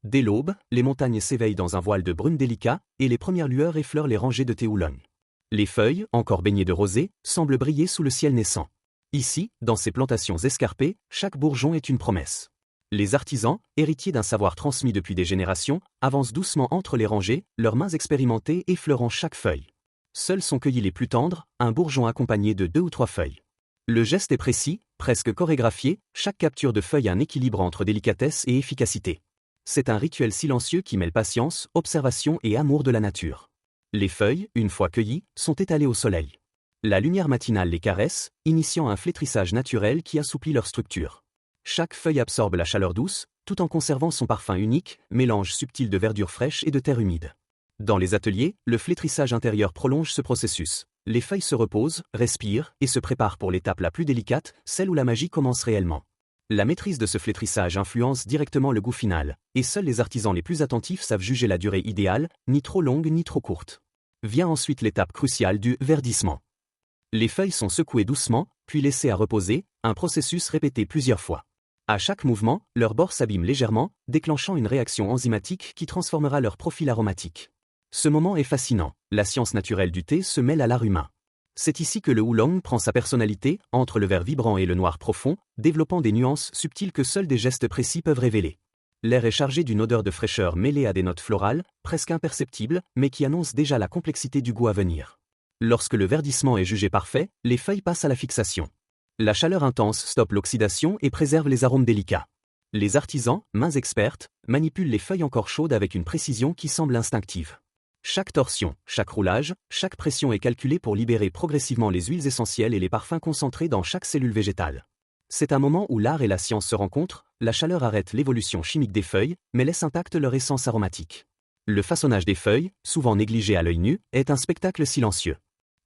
Dès l'aube, les montagnes s'éveillent dans un voile de brume délicat, et les premières lueurs effleurent les rangées de thé oolong. Les feuilles, encore baignées de rosée, semblent briller sous le ciel naissant. Ici, dans ces plantations escarpées, chaque bourgeon est une promesse. Les artisans, héritiers d'un savoir transmis depuis des générations, avancent doucement entre les rangées, leurs mains expérimentées effleurant chaque feuille. Seuls sont cueillis les plus tendres, un bourgeon accompagné de 2 ou 3 feuilles. Le geste est précis, presque chorégraphié, chaque capture de feuille a un équilibre entre délicatesse et efficacité. C'est un rituel silencieux qui mêle patience, observation et amour de la nature. Les feuilles, une fois cueillies, sont étalées au soleil. La lumière matinale les caresse, initiant un flétrissage naturel qui assouplit leur structure. Chaque feuille absorbe la chaleur douce, tout en conservant son parfum unique, mélange subtil de verdure fraîche et de terre humide. Dans les ateliers, le flétrissage intérieur prolonge ce processus. Les feuilles se reposent, respirent et se préparent pour l'étape la plus délicate, celle où la magie commence réellement. La maîtrise de ce flétrissage influence directement le goût final, et seuls les artisans les plus attentifs savent juger la durée idéale, ni trop longue ni trop courte. Vient ensuite l'étape cruciale du verdissement. Les feuilles sont secouées doucement, puis laissées à reposer, un processus répété plusieurs fois. À chaque mouvement, leur bord s'abîme légèrement, déclenchant une réaction enzymatique qui transformera leur profil aromatique. Ce moment est fascinant, la science naturelle du thé se mêle à l'art humain. C'est ici que le oolong prend sa personnalité, entre le vert vibrant et le noir profond, développant des nuances subtiles que seuls des gestes précis peuvent révéler. L'air est chargé d'une odeur de fraîcheur mêlée à des notes florales, presque imperceptibles, mais qui annoncent déjà la complexité du goût à venir. Lorsque le verdissement est jugé parfait, les feuilles passent à la fixation. La chaleur intense stoppe l'oxydation et préserve les arômes délicats. Les artisans, mains expertes, manipulent les feuilles encore chaudes avec une précision qui semble instinctive. Chaque torsion, chaque roulage, chaque pression est calculée pour libérer progressivement les huiles essentielles et les parfums concentrés dans chaque cellule végétale. C'est un moment où l'art et la science se rencontrent, la chaleur arrête l'évolution chimique des feuilles, mais laisse intacte leur essence aromatique. Le façonnage des feuilles, souvent négligé à l'œil nu, est un spectacle silencieux.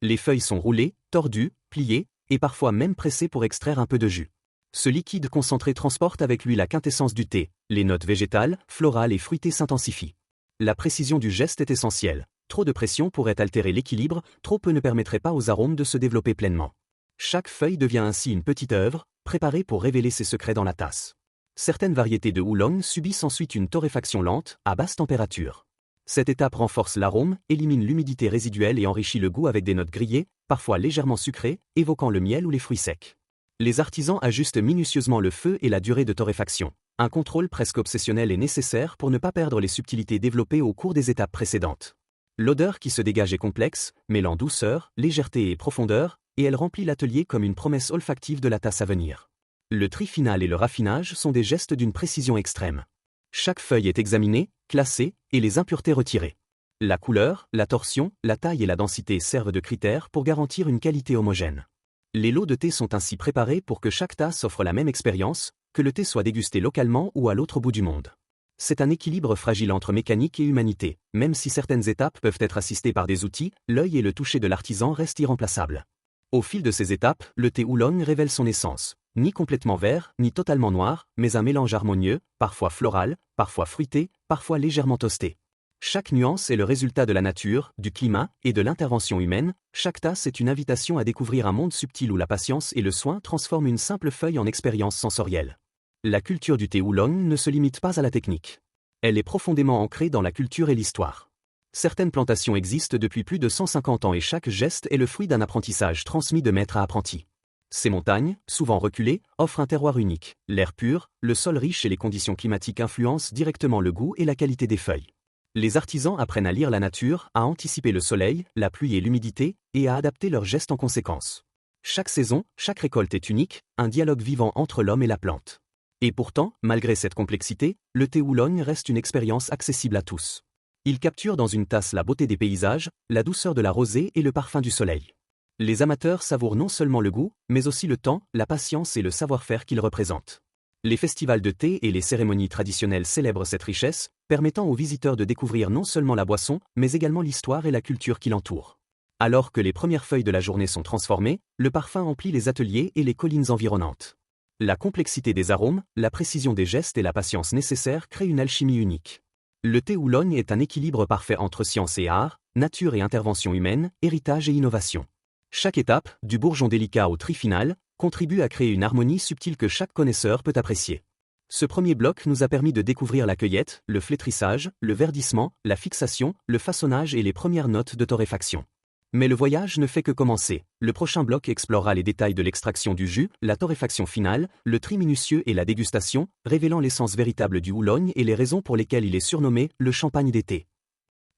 Les feuilles sont roulées, tordues, pliées, et parfois même pressées pour extraire un peu de jus. Ce liquide concentré transporte avec lui la quintessence du thé, les notes végétales, florales et fruitées s'intensifient. La précision du geste est essentielle. Trop de pression pourrait altérer l'équilibre, trop peu ne permettrait pas aux arômes de se développer pleinement. Chaque feuille devient ainsi une petite œuvre, préparée pour révéler ses secrets dans la tasse. Certaines variétés de oolong subissent ensuite une torréfaction lente, à basse température. Cette étape renforce l'arôme, élimine l'humidité résiduelle et enrichit le goût avec des notes grillées, parfois légèrement sucrées, évoquant le miel ou les fruits secs. Les artisans ajustent minutieusement le feu et la durée de torréfaction. Un contrôle presque obsessionnel est nécessaire pour ne pas perdre les subtilités développées au cours des étapes précédentes. L'odeur qui se dégage est complexe, mêlant douceur, légèreté et profondeur, et elle remplit l'atelier comme une promesse olfactive de la tasse à venir. Le tri final et le raffinage sont des gestes d'une précision extrême. Chaque feuille est examinée, classée, et les impuretés retirées. La couleur, la torsion, la taille et la densité servent de critères pour garantir une qualité homogène. Les lots de thé sont ainsi préparés pour que chaque tasse offre la même expérience, que le thé soit dégusté localement ou à l'autre bout du monde. C'est un équilibre fragile entre mécanique et humanité, même si certaines étapes peuvent être assistées par des outils, l'œil et le toucher de l'artisan restent irremplaçables. Au fil de ces étapes, le thé oolong révèle son essence. Ni complètement vert, ni totalement noir, mais un mélange harmonieux, parfois floral, parfois fruité, parfois légèrement toasté. Chaque nuance est le résultat de la nature, du climat et de l'intervention humaine. Chaque tasse est une invitation à découvrir un monde subtil où la patience et le soin transforment une simple feuille en expérience sensorielle. La culture du thé oolong ne se limite pas à la technique. Elle est profondément ancrée dans la culture et l'histoire. Certaines plantations existent depuis plus de 150 ans et chaque geste est le fruit d'un apprentissage transmis de maître à apprenti. Ces montagnes, souvent reculées, offrent un terroir unique. L'air pur, le sol riche et les conditions climatiques influencent directement le goût et la qualité des feuilles. Les artisans apprennent à lire la nature, à anticiper le soleil, la pluie et l'humidité, et à adapter leurs gestes en conséquence. Chaque saison, chaque récolte est unique, un dialogue vivant entre l'homme et la plante. Et pourtant, malgré cette complexité, le thé oolong reste une expérience accessible à tous. Il capture dans une tasse la beauté des paysages, la douceur de la rosée et le parfum du soleil. Les amateurs savourent non seulement le goût, mais aussi le temps, la patience et le savoir-faire qu'il représente. Les festivals de thé et les cérémonies traditionnelles célèbrent cette richesse, permettant aux visiteurs de découvrir non seulement la boisson, mais également l'histoire et la culture qui l'entourent. Alors que les premières feuilles de la journée sont transformées, le parfum emplit les ateliers et les collines environnantes. La complexité des arômes, la précision des gestes et la patience nécessaire créent une alchimie unique. Le thé oolong est un équilibre parfait entre science et art, nature et intervention humaine, héritage et innovation. Chaque étape, du bourgeon délicat au tri final, contribue à créer une harmonie subtile que chaque connaisseur peut apprécier. Ce premier bloc nous a permis de découvrir la cueillette, le flétrissage, le verdissement, la fixation, le façonnage et les premières notes de torréfaction. Mais le voyage ne fait que commencer. Le prochain bloc explorera les détails de l'extraction du jus, la torréfaction finale, le tri minutieux et la dégustation, révélant l'essence véritable du houlogne et les raisons pour lesquelles il est surnommé le champagne d'été.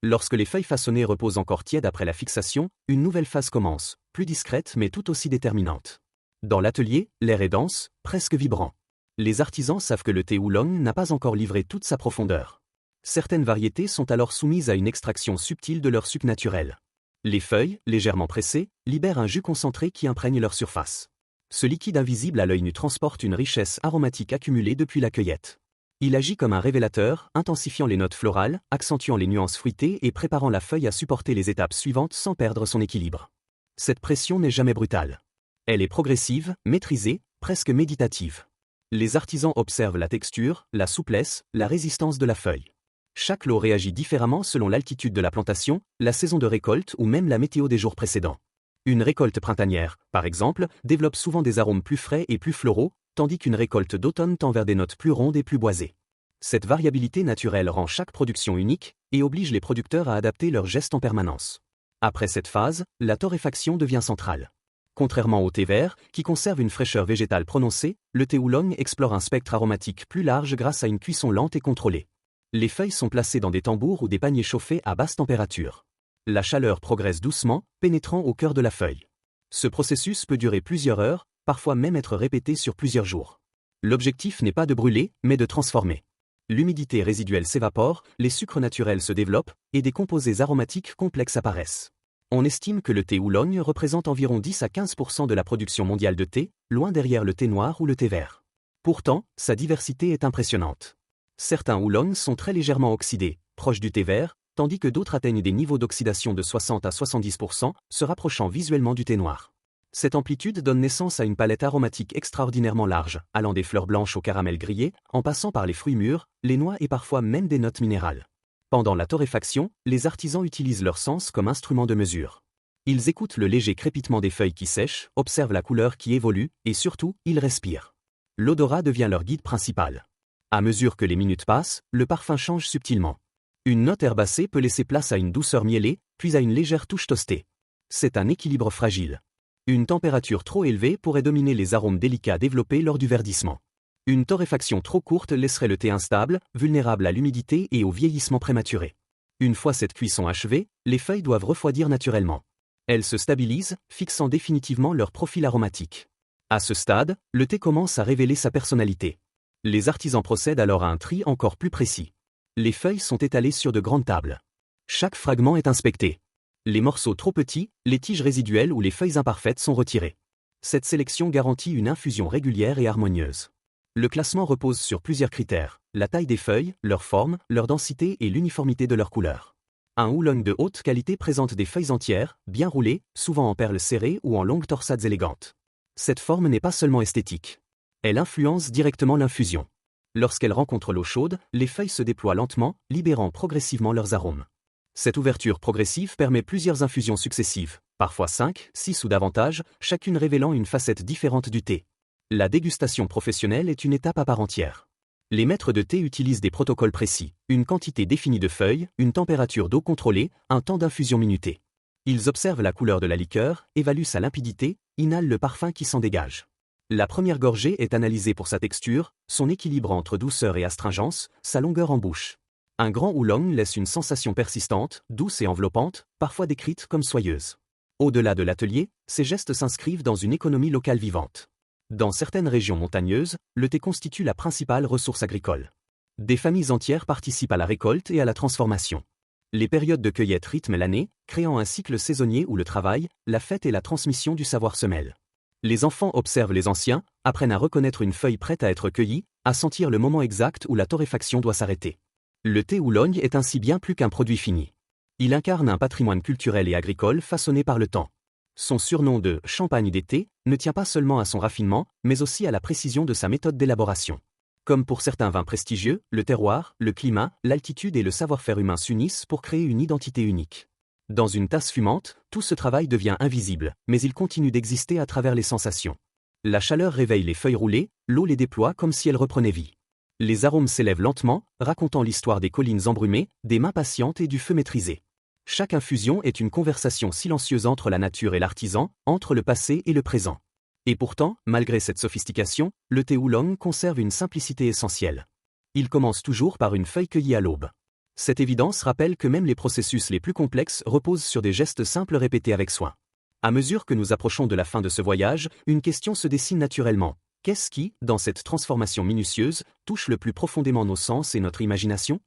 Lorsque les feuilles façonnées reposent encore tièdes après la fixation, une nouvelle phase commence, plus discrète mais tout aussi déterminante. Dans l'atelier, l'air est dense, presque vibrant. Les artisans savent que le thé oolong n'a pas encore livré toute sa profondeur. Certaines variétés sont alors soumises à une extraction subtile de leur sucre naturel. Les feuilles, légèrement pressées, libèrent un jus concentré qui imprègne leur surface. Ce liquide invisible à l'œil nu transporte une richesse aromatique accumulée depuis la cueillette. Il agit comme un révélateur, intensifiant les notes florales, accentuant les nuances fruitées et préparant la feuille à supporter les étapes suivantes sans perdre son équilibre. Cette pression n'est jamais brutale. Elle est progressive, maîtrisée, presque méditative. Les artisans observent la texture, la souplesse, la résistance de la feuille. Chaque lot réagit différemment selon l'altitude de la plantation, la saison de récolte ou même la météo des jours précédents. Une récolte printanière, par exemple, développe souvent des arômes plus frais et plus floraux, tandis qu'une récolte d'automne tend vers des notes plus rondes et plus boisées. Cette variabilité naturelle rend chaque production unique et oblige les producteurs à adapter leurs gestes en permanence. Après cette phase, la torréfaction devient centrale. Contrairement au thé vert, qui conserve une fraîcheur végétale prononcée, le thé oolong explore un spectre aromatique plus large grâce à une cuisson lente et contrôlée. Les feuilles sont placées dans des tambours ou des paniers chauffés à basse température. La chaleur progresse doucement, pénétrant au cœur de la feuille. Ce processus peut durer plusieurs heures, parfois même être répété sur plusieurs jours. L'objectif n'est pas de brûler, mais de transformer. L'humidité résiduelle s'évapore, les sucres naturels se développent, et des composés aromatiques complexes apparaissent. On estime que le thé oolong représente environ 10 à 15% de la production mondiale de thé, loin derrière le thé noir ou le thé vert. Pourtant, sa diversité est impressionnante. Certains oolongs sont très légèrement oxydés, proches du thé vert, tandis que d'autres atteignent des niveaux d'oxydation de 60 à 70%, se rapprochant visuellement du thé noir. Cette amplitude donne naissance à une palette aromatique extraordinairement large, allant des fleurs blanches au caramel grillé, en passant par les fruits mûrs, les noix et parfois même des notes minérales. Pendant la torréfaction, les artisans utilisent leur sens comme instrument de mesure. Ils écoutent le léger crépitement des feuilles qui sèchent, observent la couleur qui évolue, et surtout, ils respirent. L'odorat devient leur guide principal. À mesure que les minutes passent, le parfum change subtilement. Une note herbacée peut laisser place à une douceur miellée, puis à une légère touche toastée. C'est un équilibre fragile. Une température trop élevée pourrait dominer les arômes délicats développés lors du verdissement. Une torréfaction trop courte laisserait le thé instable, vulnérable à l'humidité et au vieillissement prématuré. Une fois cette cuisson achevée, les feuilles doivent refroidir naturellement. Elles se stabilisent, fixant définitivement leur profil aromatique. À ce stade, le thé commence à révéler sa personnalité. Les artisans procèdent alors à un tri encore plus précis. Les feuilles sont étalées sur de grandes tables. Chaque fragment est inspecté. Les morceaux trop petits, les tiges résiduelles ou les feuilles imparfaites sont retirées. Cette sélection garantit une infusion régulière et harmonieuse. Le classement repose sur plusieurs critères: la taille des feuilles, leur forme, leur densité et l'uniformité de leur couleur. Un oolong de haute qualité présente des feuilles entières, bien roulées, souvent en perles serrées ou en longues torsades élégantes. Cette forme n'est pas seulement esthétique. Elle influence directement l'infusion. Lorsqu'elle rencontre l'eau chaude, les feuilles se déploient lentement, libérant progressivement leurs arômes. Cette ouverture progressive permet plusieurs infusions successives, parfois 5, 6 ou davantage, chacune révélant une facette différente du thé. La dégustation professionnelle est une étape à part entière. Les maîtres de thé utilisent des protocoles précis, une quantité définie de feuilles, une température d'eau contrôlée, un temps d'infusion minuté. Ils observent la couleur de la liqueur, évaluent sa limpidité, inhalent le parfum qui s'en dégage. La première gorgée est analysée pour sa texture, son équilibre entre douceur et astringence, sa longueur en bouche. Un grand oolong laisse une sensation persistante, douce et enveloppante, parfois décrite comme soyeuse. Au-delà de l'atelier, ces gestes s'inscrivent dans une économie locale vivante. Dans certaines régions montagneuses, le thé constitue la principale ressource agricole. Des familles entières participent à la récolte et à la transformation. Les périodes de cueillette rythment l'année, créant un cycle saisonnier où le travail, la fête et la transmission du savoir se mêlent. Les enfants observent les anciens, apprennent à reconnaître une feuille prête à être cueillie, à sentir le moment exact où la torréfaction doit s'arrêter. Le thé oolong est ainsi bien plus qu'un produit fini. Il incarne un patrimoine culturel et agricole façonné par le temps. Son surnom de « champagne d'été » ne tient pas seulement à son raffinement, mais aussi à la précision de sa méthode d'élaboration. Comme pour certains vins prestigieux, le terroir, le climat, l'altitude et le savoir-faire humain s'unissent pour créer une identité unique. Dans une tasse fumante, tout ce travail devient invisible, mais il continue d'exister à travers les sensations. La chaleur réveille les feuilles roulées, l'eau les déploie comme si elles reprenaient vie. Les arômes s'élèvent lentement, racontant l'histoire des collines embrumées, des mains patientes et du feu maîtrisé. Chaque infusion est une conversation silencieuse entre la nature et l'artisan, entre le passé et le présent. Et pourtant, malgré cette sophistication, le thé oolong conserve une simplicité essentielle. Il commence toujours par une feuille cueillie à l'aube. Cette évidence rappelle que même les processus les plus complexes reposent sur des gestes simples répétés avec soin. À mesure que nous approchons de la fin de ce voyage, une question se dessine naturellement. Qu'est-ce qui, dans cette transformation minutieuse, touche le plus profondément nos sens et notre imagination ?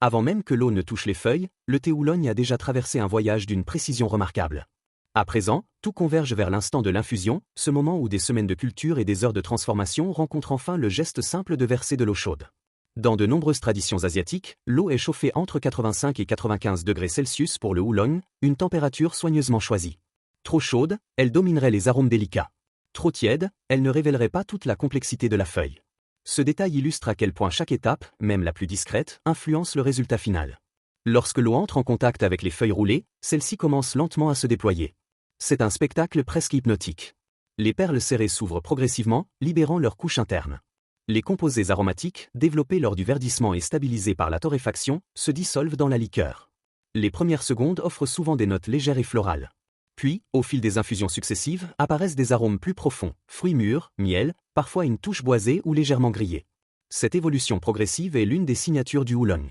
Avant même que l'eau ne touche les feuilles, le thé oolong a déjà traversé un voyage d'une précision remarquable. À présent, tout converge vers l'instant de l'infusion, ce moment où des semaines de culture et des heures de transformation rencontrent enfin le geste simple de verser de l'eau chaude. Dans de nombreuses traditions asiatiques, l'eau est chauffée entre 85 et 95 degrés Celsius pour le oolong, une température soigneusement choisie. Trop chaude, elle dominerait les arômes délicats. Trop tiède, elle ne révélerait pas toute la complexité de la feuille. Ce détail illustre à quel point chaque étape, même la plus discrète, influence le résultat final. Lorsque l'eau entre en contact avec les feuilles roulées, celles-ci commencent lentement à se déployer. C'est un spectacle presque hypnotique. Les perles serrées s'ouvrent progressivement, libérant leur couche interne. Les composés aromatiques, développés lors du verdissement et stabilisés par la torréfaction, se dissolvent dans la liqueur. Les premières secondes offrent souvent des notes légères et florales. Puis, au fil des infusions successives, apparaissent des arômes plus profonds, fruits mûrs, miel, parfois une touche boisée ou légèrement grillée. Cette évolution progressive est l'une des signatures du oolong.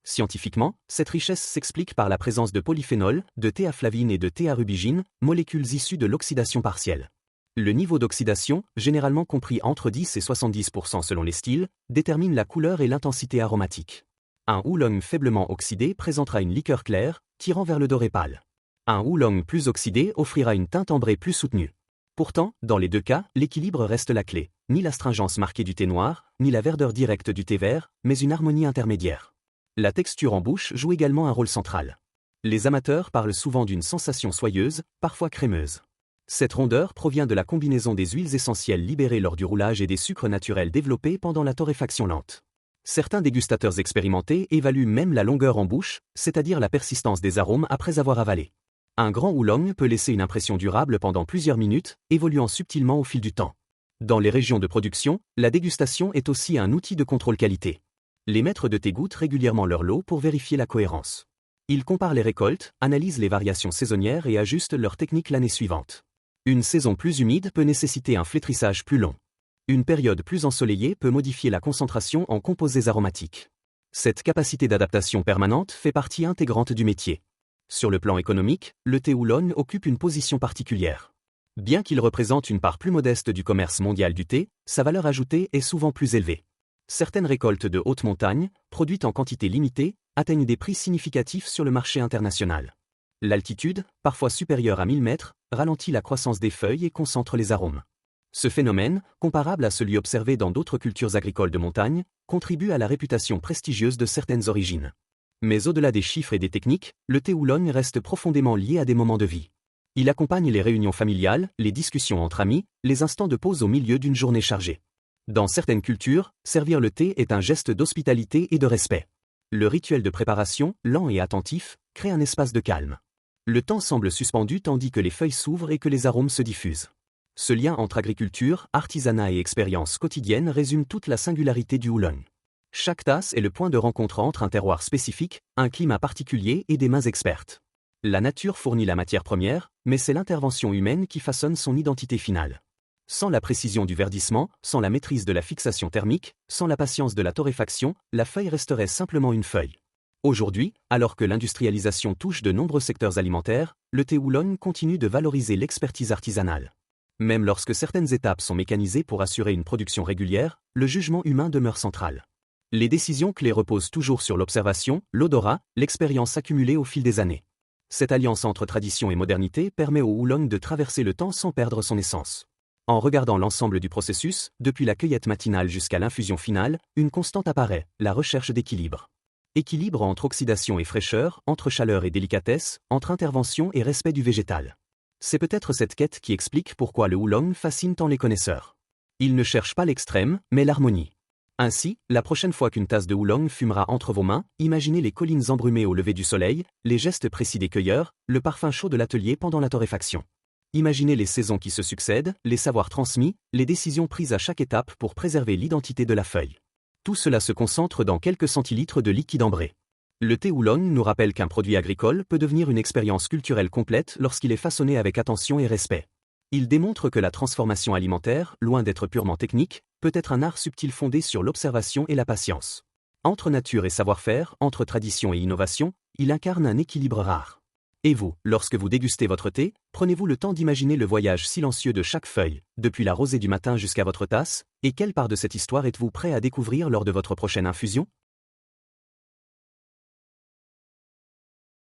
Scientifiquement, cette richesse s'explique par la présence de polyphénols, de théaflavine et de théarubigine, molécules issues de l'oxydation partielle. Le niveau d'oxydation, généralement compris entre 10 et 70% selon les styles, détermine la couleur et l'intensité aromatique. Un oolong faiblement oxydé présentera une liqueur claire, tirant vers le doré pâle. Un oolong plus oxydé offrira une teinte ambrée plus soutenue. Pourtant, dans les deux cas, l'équilibre reste la clé, ni l'astringence marquée du thé noir, ni la verdeur directe du thé vert, mais une harmonie intermédiaire. La texture en bouche joue également un rôle central. Les amateurs parlent souvent d'une sensation soyeuse, parfois crémeuse. Cette rondeur provient de la combinaison des huiles essentielles libérées lors du roulage et des sucres naturels développés pendant la torréfaction lente. Certains dégustateurs expérimentés évaluent même la longueur en bouche, c'est-à-dire la persistance des arômes après avoir avalé. Un grand oolong peut laisser une impression durable pendant plusieurs minutes, évoluant subtilement au fil du temps. Dans les régions de production, la dégustation est aussi un outil de contrôle qualité. Les maîtres de thé goûtent régulièrement leur lot pour vérifier la cohérence. Ils comparent les récoltes, analysent les variations saisonnières et ajustent leur technique l'année suivante. Une saison plus humide peut nécessiter un flétrissage plus long. Une période plus ensoleillée peut modifier la concentration en composés aromatiques. Cette capacité d'adaptation permanente fait partie intégrante du métier. Sur le plan économique, le thé oolong occupe une position particulière. Bien qu'il représente une part plus modeste du commerce mondial du thé, sa valeur ajoutée est souvent plus élevée. Certaines récoltes de haute montagne, produites en quantité limitée, atteignent des prix significatifs sur le marché international. L'altitude, parfois supérieure à 1000 mètres, ralentit la croissance des feuilles et concentre les arômes. Ce phénomène, comparable à celui observé dans d'autres cultures agricoles de montagne, contribue à la réputation prestigieuse de certaines origines. Mais au-delà des chiffres et des techniques, le thé oolong reste profondément lié à des moments de vie. Il accompagne les réunions familiales, les discussions entre amis, les instants de pause au milieu d'une journée chargée. Dans certaines cultures, servir le thé est un geste d'hospitalité et de respect. Le rituel de préparation, lent et attentif, crée un espace de calme. Le temps semble suspendu tandis que les feuilles s'ouvrent et que les arômes se diffusent. Ce lien entre agriculture, artisanat et expérience quotidienne résume toute la singularité du oolong. Chaque tasse est le point de rencontre entre un terroir spécifique, un climat particulier et des mains expertes. La nature fournit la matière première, mais c'est l'intervention humaine qui façonne son identité finale. Sans la précision du verdissement, sans la maîtrise de la fixation thermique, sans la patience de la torréfaction, la feuille resterait simplement une feuille. Aujourd'hui, alors que l'industrialisation touche de nombreux secteurs alimentaires, le thé oolong continue de valoriser l'expertise artisanale. Même lorsque certaines étapes sont mécanisées pour assurer une production régulière, le jugement humain demeure central. Les décisions clés reposent toujours sur l'observation, l'odorat, l'expérience accumulée au fil des années. Cette alliance entre tradition et modernité permet au oolong de traverser le temps sans perdre son essence. En regardant l'ensemble du processus, depuis la cueillette matinale jusqu'à l'infusion finale, une constante apparaît, la recherche d'équilibre. Équilibre entre oxydation et fraîcheur, entre chaleur et délicatesse, entre intervention et respect du végétal. C'est peut-être cette quête qui explique pourquoi le oolong fascine tant les connaisseurs. Il ne cherche pas l'extrême, mais l'harmonie. Ainsi, la prochaine fois qu'une tasse de oolong fumera entre vos mains, imaginez les collines embrumées au lever du soleil, les gestes précis des cueilleurs, le parfum chaud de l'atelier pendant la torréfaction. Imaginez les saisons qui se succèdent, les savoirs transmis, les décisions prises à chaque étape pour préserver l'identité de la feuille. Tout cela se concentre dans quelques centilitres de liquide ambré. Le thé oolong nous rappelle qu'un produit agricole peut devenir une expérience culturelle complète lorsqu'il est façonné avec attention et respect. Il démontre que la transformation alimentaire, loin d'être purement technique, peut être un art subtil fondé sur l'observation et la patience. Entre nature et savoir-faire, entre tradition et innovation, il incarne un équilibre rare. Et vous, lorsque vous dégustez votre thé, prenez-vous le temps d'imaginer le voyage silencieux de chaque feuille, depuis la rosée du matin jusqu'à votre tasse, et quelle part de cette histoire êtes-vous prêt à découvrir lors de votre prochaine infusion ?